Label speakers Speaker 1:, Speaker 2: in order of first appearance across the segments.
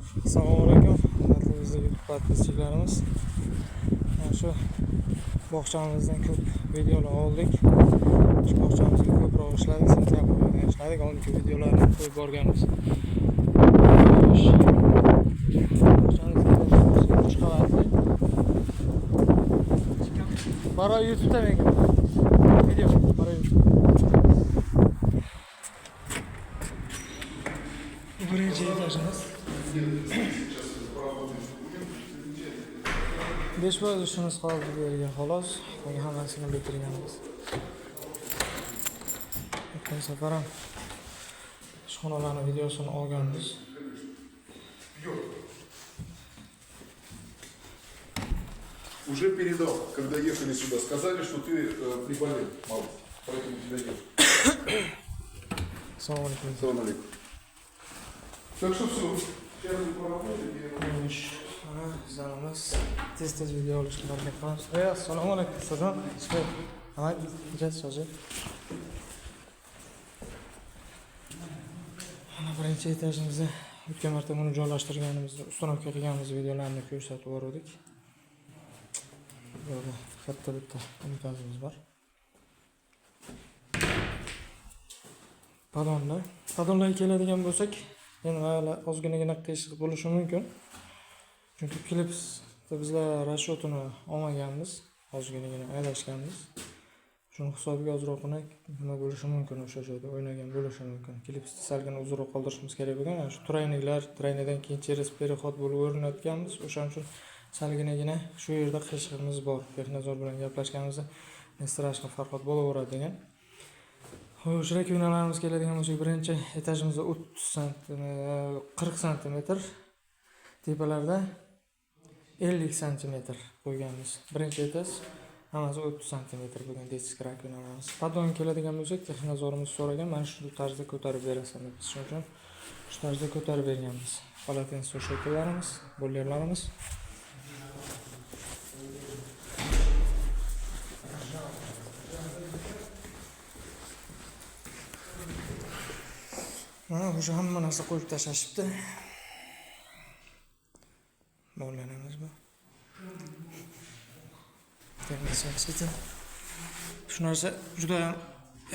Speaker 1: Assalomu alaykum, hurmatli YouTube podpисчиklarimiz. Shu bog'chamizdan ko'p videolar oldik. Shu bog'chamizga ko'proq ishladik, sentabr oyida ishladik. Oldingi videolarni qo'yib borganmiz. Bog'chamiz 3 qavatli. Baro YouTube'da menga video baro YouTube. Birinchi etajimiz. 5% ishimiz qoldi bergan xolos. Bunga hammasini bitirganmiz. O'tgan safar ham ishxonalarning videosini olganmiz.
Speaker 2: Уже передал, когда ехали сюда, сказали, что ты приболел, малый, поэтому тебя нет.
Speaker 1: Assalomu alaykum.
Speaker 2: Салам алейкум. Так что все, сейчас мы поработаем.
Speaker 1: Zanamiz tez video olishga harakat qilamiz. Assalomu alaykum. Sizdan Ahmad ijozat so'zi. Mana birinchi etajimizda o'tgan marta buni joylashtirganimizda uстановка qilganimiz videolarni ko'rsatib bordik. Yo'q, katta bitta unitazimiz bor. Padonlarga keladigan bo'lsak, yana hali ozginagina qiyshiq bo'lishi mumkin. Chunki klipsda bizlar rashodini olmaganmiz, ozginagina adashganmiz. Shuni hisobiga ozroqgina nima bo'lishi mumkin, o'sha joyda o'ynagan bo'lishi mumkin. Klipsda salgina uzunroq qoldirishimiz kerak bo'lgan. Shu treynerdan keyin через переход bo'lib o'rnatganmiz. O'shaning uchun salginagina shu yerda qiyshiqimiz bor. Texnazor bilan gaplashganimizda Nestrashka Farhod bo'laveradi degan. Xo'sh, rakvinalarimiz keladigan bo'lsa, birinchi etajimizda 40 sm, tepalarda 50 sm qo'yganmiz. Birinchi etaj hammasi 30 sm bo'lgan desk rakvinalarimiz. Padon keladigan bo'lsak, texnazorimiz so'ragan, mana shu tarzda ko'tarib berasan deb. Shuning uchun shu tarzda ko'tarib berganmiz. Palatenso shakllarimiz, bollerlarimiz. Mana o'sha hamma narsa qo'yib tashlashibdi. Bollarimiz bor. Termosimiz. Shu narsa juda ham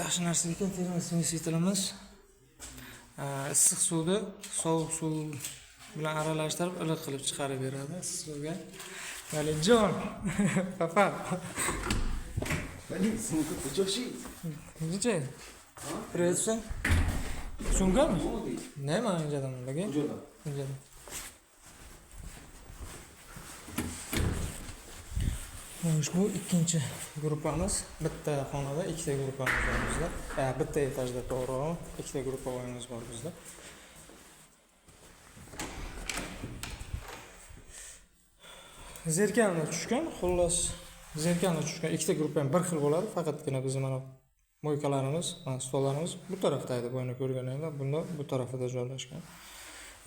Speaker 1: yaxshi narsa ekan, termosimiz. Issiq suvni sovuq suv bilan aralashtirib, iliq qilib chiqarib beradi suvga. Valijon. Papa.
Speaker 2: Valid, сынок, ты что ши?
Speaker 1: Неcha? Привет, сын. Sumkami? Nima injadan ularga? Injadan. Bu ikkinchi gruppamiz. Bitta xonada ikkita gruppamiz bor bizda. Bitta etajda to'g'ri, ikkita gruppa o'yinimiz bor bizda. Zerkalni tushgan, xullas zerkalni tushgan ikkita gruppa ham bir xil bo'ladi, faqatgina biz mana moykalarimiz, stollarimiz bu tarafda edi, bo'yni ko'rganingizda, bunda bu tarafida joylashgan.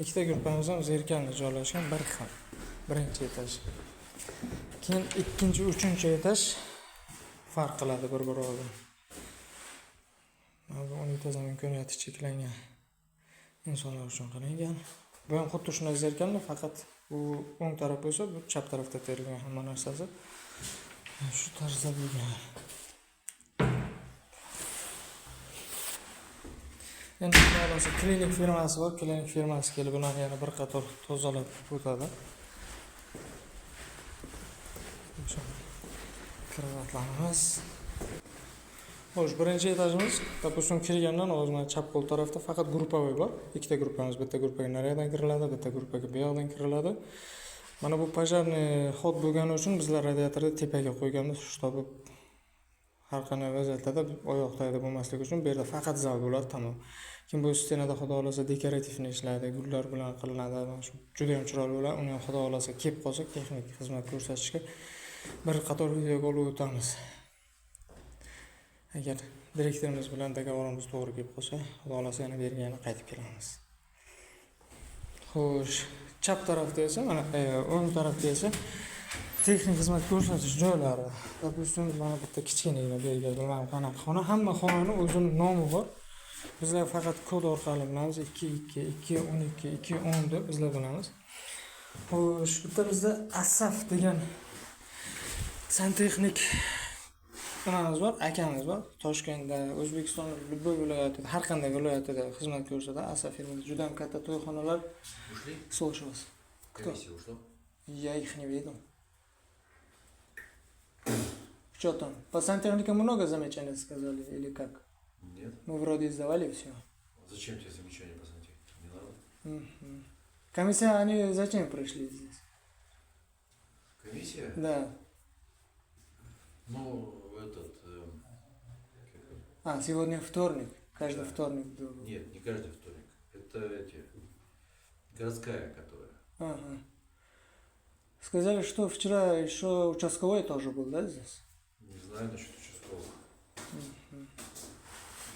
Speaker 1: Ikkita gruppamiz ham zerkalni joylashgan, bir xil. Birinchi etaj. Keyin ikkinchi, uchinchi etaj farq qiladi bir-biriga. Bu unitazam imkoniyati cheklangan insonlar uchun qilingan. Bu ham xuddi shunday zerkalni, faqat bu o'ng taraf bo'lsa, bu chap tarafda terilgan hamma narsasi. Shu tarzda bo'lgan. Endi xullas klinik firmasi bor, klinik firmasi kelib ularni yana bir qator tozalab o'tadi. Kravatlarimiz. Xo'sh, birinchi etajimiz, допустим, kirgandan o'zimizning chap qo'l tarafda faqat gruppaviy bor. Ikkita gruppamiz, bitta gruppaga naryoqdan kiriladi, bitta gruppaga bu yoqdan kiriladi. Mana bu pojarniy xod bo'lgani uchun bizlar radiatorni tepaga qo'yganmiz, shtobi har qanday vaziyatlarda oyoq tagida bo'lmasligi uchun bu yerda faqat zal bo'ladi, tamom. Kim bu stenada xudo xolasa dekorativni ishlaydi, gullar bilan qilinadi. Juda ham chiroyli bo'ladi. Uni ham xudo xolasa kelib qolsak, texnik xizmat ko'rsatishga bir qator videoga olib o'tamiz. Agar direktorimiz bilan dogovorimiz to'g'ri kelib qolsa, xudo xolasa yana bergani qaytib kelamiz. Xo'sh, chap tarafda esa, mana o'ng tarafda esa texnik xizmat ko'rsatish joylari. Допустим, mana bitta kichkinagina belgilangan mana qanaqa xona, hamma xonaning o'zining nomi bor. Bizlar faqat kod orqali bilamiz. 22, 212, 210 deb bizlar bilamiz. Xo'sh, bitta bizda Asaf degan santexnik nimamiz bor, akamiz bor. Toshkentda, O'zbekiston любой viloyatida, har qanday viloyatida xizmat ko'rsatadi. Asaf firmasi juda ham katta to'yxonalar.
Speaker 3: Ушли?
Speaker 1: Слушаю вас.
Speaker 3: Комиссия ушла?
Speaker 1: Я их не видел. Что там? По сантехнике много замечаний сказали или как?
Speaker 3: Нет.
Speaker 1: Мы вроде сдавали все.
Speaker 3: Зачем тебе замечания по сантехнике? Не надо.
Speaker 1: Комиссия, они зачем пришли здесь?
Speaker 3: Комиссия?
Speaker 1: Да.
Speaker 3: Ну, этот...
Speaker 1: Сегодня вторник. Каждый вторник.
Speaker 3: Нет, не каждый вторник. Это эти... Городская, которая.
Speaker 1: Ага. Сказали, что вчера еще участковой тоже был, да, здесь?
Speaker 3: Не знаю насчет участковых.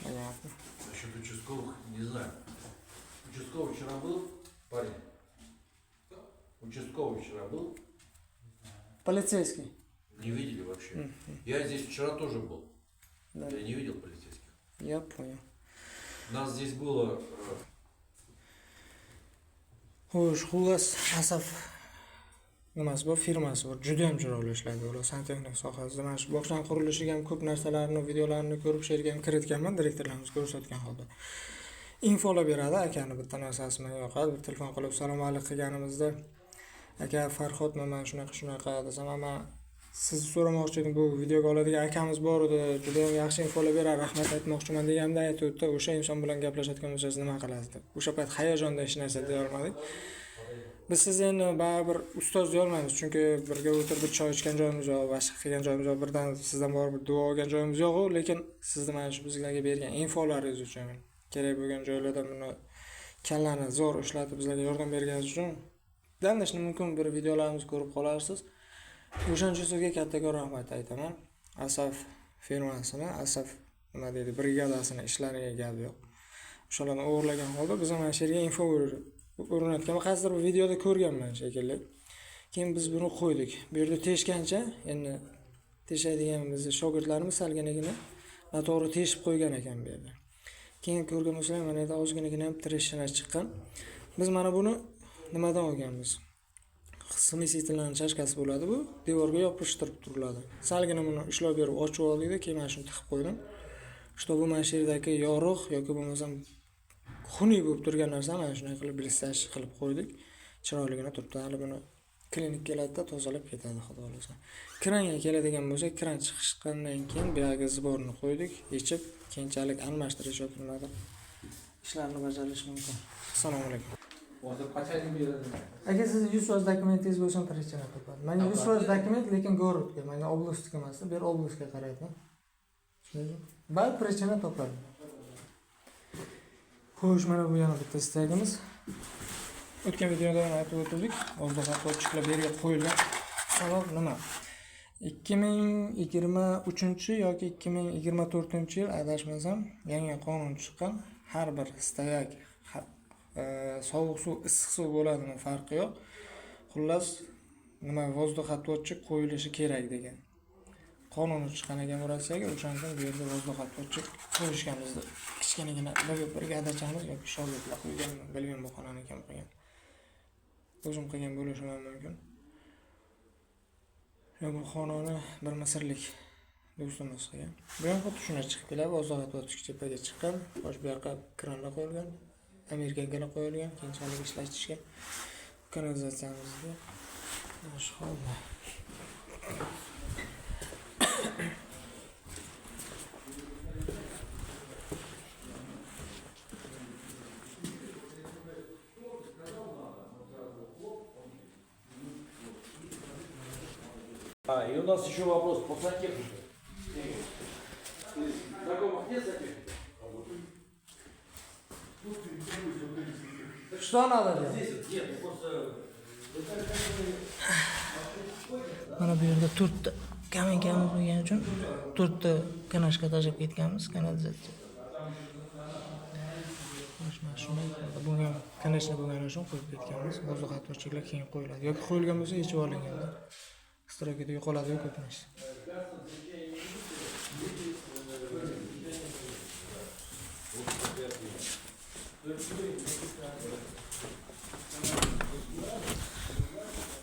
Speaker 1: Понятно.
Speaker 3: Насчет участковых не знаю. Участковый вчера был, парень? Участковый вчера был?
Speaker 1: Полицейский.
Speaker 3: Не видели вообще. Я здесь вчера тоже был.
Speaker 1: Да.
Speaker 3: Я не видел полицейских.
Speaker 1: Я понял.
Speaker 3: Нас здесь было...
Speaker 1: Xo'sh, xullas Asaf nimasi bu firmasi bor. Juda ham chiroyli ishlaydi ular santexnik sohasida. Mana shu bog'chani qurilishiga ham ko'p narsalarni, videolarini ko'rib, she'rga ham kiritganman, direktorlarimiz ko'rsatgan holda. Infolar beradi, akani bitta narsasi menga yoqadi. Bir telefon qilib salom alaykum qilganimizda, aka Farhod men shunaqa desam, men sizni so'ramoqchi edim, bu videoga oladigan akamiz bor edi, juda ham yaxshi infolar beradi, rahmat aytmoqchiman deganimda aytdi, o'sha inson bilan gaplashayotgan bo'lsangiz nima qilasiz deb. O'sha payt hayajonda hech narsa deya olmadik. Biz sizni endi baribir ustoz deya olmaymiz, chunki birga o'tirib bir choy ichgan joyimiz yo'q, boshqa qilgan joyimiz yo'q, birdan sizdan borib duo olgan joyimiz yo'q, lekin sizni mana shu bizlarga bergan infolaringiz uchun, kerak bo'lgan joylarda buni kallani zo'r ishlatib bizlarga yordam berganingiz uchun dandashni mumkin bir videolarimizni ko'rib qolarsiz. O'shaning uchun sizga kattakon rahmat aytaman. Asaf firmasini, Asaf nima deydi, brigadasini ishlariga gap yo'q. O'shalarni o'g'irlagan holda biz mana shu yerga info o'rnatgan. Hozir bu videoda ko'rganman shekilli. Keyin biz buni qo'ydik. Bu yerda teshgancha, endi teshadigan bizning shogirdlarimiz salganigina noto'g'ri teshib qo'ygan ekan bu yerda. Keyin ko'rgan bo'lsanglar, mana yerda ozginagina ham treshina chiqqan. Biz mana buni nimadan olganmiz? Smesitilani chashkasi bo'ladi bu, devorga yopishtirib turiladi. Salgina buni ishlov berib ochib oldikda, keyin mana shuni tiqib qo'ydim. Чтобы mana shu yerdagi yorug' yoki bo'lmasam xunuk bo'lib turgan narsa mana shunday qilib blistach qilib qo'ydik. Chiroyligina turibdi. Hali buni klinik keladida tozalab ketadi, xudo xolasa. Kranga keladigan bo'lsa, kran chiqishgandan keyin bu yerga zborni qo'ydik, yechib, keyinchalik almashtirish yoki nimada ishlarni bajarish mumkin. Assalomu alaykum. Aka siz 100% dokumentingiz bo'lsa prechana topadi. Menga 100% dokument, lekin gorodga, menga oblastga emas, bir oblastga qarayapman. Tushundingizmi? Bal prechana topadi. Xo'sh, mana bu yana bitta istagimiz. O'tgan videoda ham aytib o'tdik. Oziq-ovqatchilar bu yerga qo'yilgan. Sabab nima? 2023 yoki 2024-yil adashmasam, yangi qonun chiqqan. Har bir stoyak sovuq suv, issiq suv bo'ladimi, farqi yo'q. Xullas, nima vozdux-отводchi qo'yilishi kerak degan. Qonuni chiqqan ekan Rossiyaga, o'shaning uchun bu yerda vozdux-отводchi qo'yishgan bizda. Kichkinagina brigadachamiz yoki shogirdlar qo'ygan, bilgan bu xonani kim qilgan. O'zim qilgan bo'lishim mumkin. Ya bu xonani bir misrlik do'stimiz qilgan. Bu ham xuddi shunday chiqib keladi, vozdux-отводchi tepaga chiqqan, bosh bu yoqqa kranlar qo'yilgan. Amerikaga qo'yilgan, keyinchalik ishlatishga kanalizatsiyamizga mana holda.
Speaker 3: И у нас еще вопрос по сантехнике. Знакомых нет сантехники?
Speaker 1: Что надо?
Speaker 3: Здесь вот нет, просто...
Speaker 1: Mana bu yerda 4 ta kaminkamiz bo'lgani uchun 4 ta kanashka tashib ketganmiz, kanalizatsiya. Mana shunday bunga kanashka bo'lgani uchun qo'yib ketganmiz. Vozdux-отводчикlar keyin qo'yiladi yoki qo'yilgan bo'lsa yechib olinganda strokida yo'qoladi-ku ko'p narsa.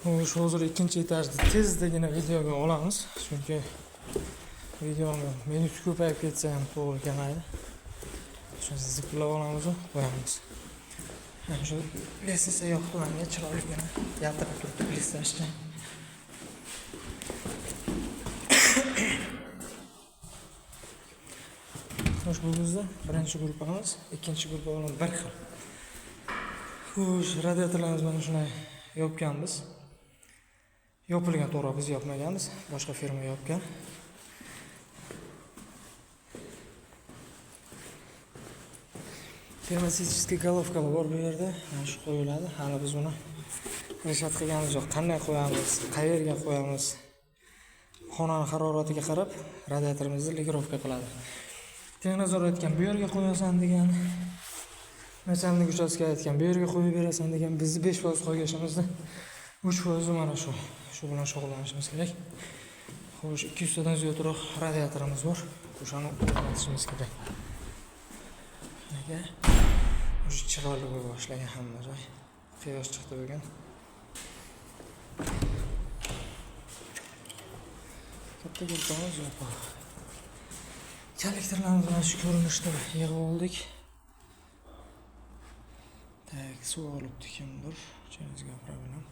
Speaker 1: Xo'sh, hozir ikkinchi etajni tezdagina videoga olamiz, chunki videoni minut ko'payib ketsa ham to'g'ri kelmaydi. Shuni ziplab olamiz va qo'yamiz. Mana shu lestisa yoqilanga chiroyligina yaltirab turibdi listashda. Xo'sh, bu bizda birinchi gruppamiz, ikkinchi gruppa bilan bir xil. Xo'sh, radiatorlarimiz mana shunday yopganmiz. Yopilgan to'g'ri, biz yopmaganmiz, boshqa firma yopgan. Termosический головкаlar bor bu yerda. Mana shu qo'yiladi. Hali biz uni rishat qilganimiz yo'q. Qanday qo'yamiz, qayerga qo'yamiz? Xonaning haroratiga qarab radiatorimizni legirovka qiladi. Tenglazor aytgan bu yerga qo'yasan degan, начальник uchastka aytgan bu yerga qo'yib berasan degan, bizni 5% qo'ygashimizda 3% mana shu bilan shug'ullanishimiz kerak. Xo'sh, 200 dan ziyodroq radiatorimiz bor. O'shani o'rnatishimiz kerak. Nega? O'sha chiroyli bo'la boshlagan hamma joy. Quyosh chiqdi bugun. Katta grupamiz yo'q. Kollektorlarimizni mana shu ko'rinishda yig'ib oldik. Так, suv olibdi kimdir. Chingiz gapiraman.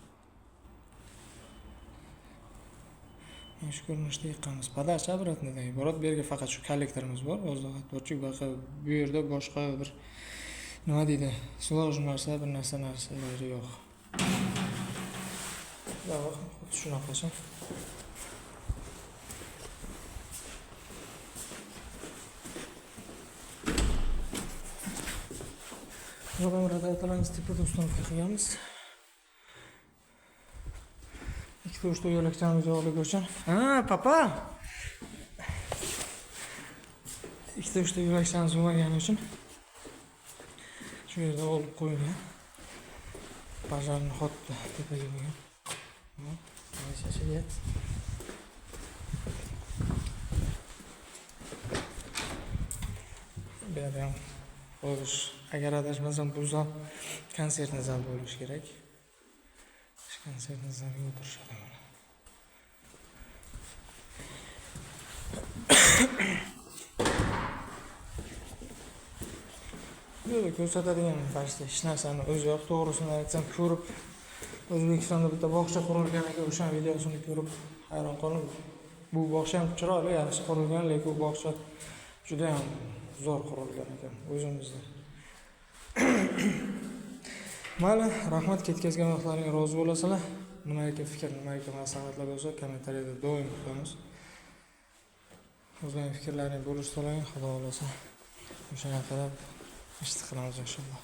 Speaker 1: Mana shu ko'rinishda yiqqanmiz. Подача обратныйdan iborat. Bu yerga faqat shu kollektorimiz bor. O'zda boshqa bu yerda boshqa bir nima deydi? Sложный narsa, bir narsalar yo'q. Yo'q, xuddi shunaqacha. Bugun radiatorlarimizni tepada uстановка qilganmiz. Ikkita uchta yo'lakchamiz yo'qligi uchun. Ha, papa. Ikkita uchta yo'lakchamiz bo'lmagani uchun shu yerda olib qo'yilgan. Bajarni xotda tepaga bo'lgan. Mana shashilga. Bu yerda qo'yish, agar adashmasam bu zal konsertni zal bo'lishi kerak. Shu konsertni zalga o'tirishadi mana. Yo'q, ko'rsatadigan barcha hech narsani o'zi yo'q, to'g'risini aytsam, ko'rib O'zbekistonda bitta bog'cha qurilgan ekan, o'sha videosini ko'rib hayron qoldim. Bu bog'cha ham chiroyli, yaxshi qurilgan, lekin bu bog'cha juda ham zo'r qurilgan ekan o'zimizda. Mayli, rahmat, ketkazgan vaqtlaringizga rozi bo'lasizlar. Nimaga fikr, nimaga maslahatlar bo'lsa, kommentariyada doim kutamiz. O'zlaring fikrlaringizni bo'lishtirib, xudo xolasa o'shanga qarab ishtiq qilamiz inshaalloh.